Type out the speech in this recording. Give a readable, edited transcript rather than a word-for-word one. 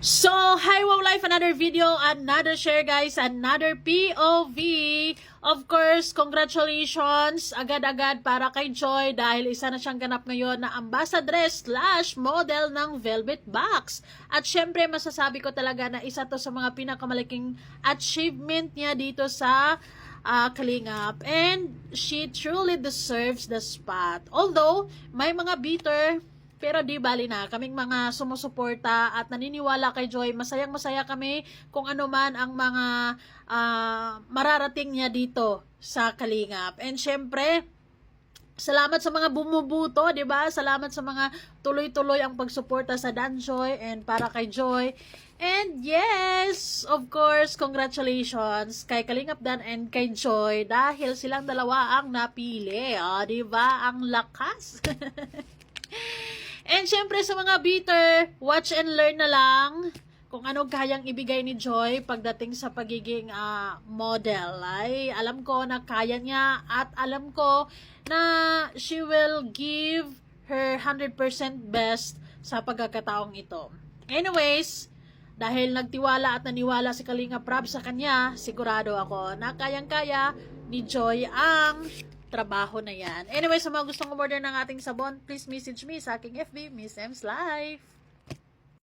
So, hi Wow Life, another video, another share guys, another POV. Of course, congratulations agad-agad para kay Joy dahil isa na siyang ganap ngayon na ambassadress / model ng Velvet Box. At syempre, masasabi ko talaga na isa to sa mga pinakamalaking achievement niya dito sa Kalingap. And she truly deserves the spot. Although, may mga bitter, pero di bali na, kaming mga sumusuporta at naniniwala kay Joy, masayang-masaya kami kung ano man ang mga mararating niya dito sa Kalingap. And syempre, salamat sa mga bumubuto, di ba? Salamat sa mga tuloy-tuloy ang pagsuporta sa Danjoy and para kay Joy. And yes, of course, congratulations kay Kalingap Dan and kay Joy dahil silang dalawa ang napili. O, di ba? Ang lakas. And syempre sa mga bitter, watch and learn na lang kung ano kayang ibigay ni Joy pagdating sa pagiging model. Ay, alam ko na kaya niya at alam ko na she will give her 100% best sa pagkakataong ito. Anyways, dahil nagtiwala at naniwala si Kalinga Prab sa kanya, sigurado ako na kayang-kaya ni Joy ang trabaho na yan. Anyway, sa mga gustong umorder ng ating sabon, please message me sa aking FB, Miss M's Life.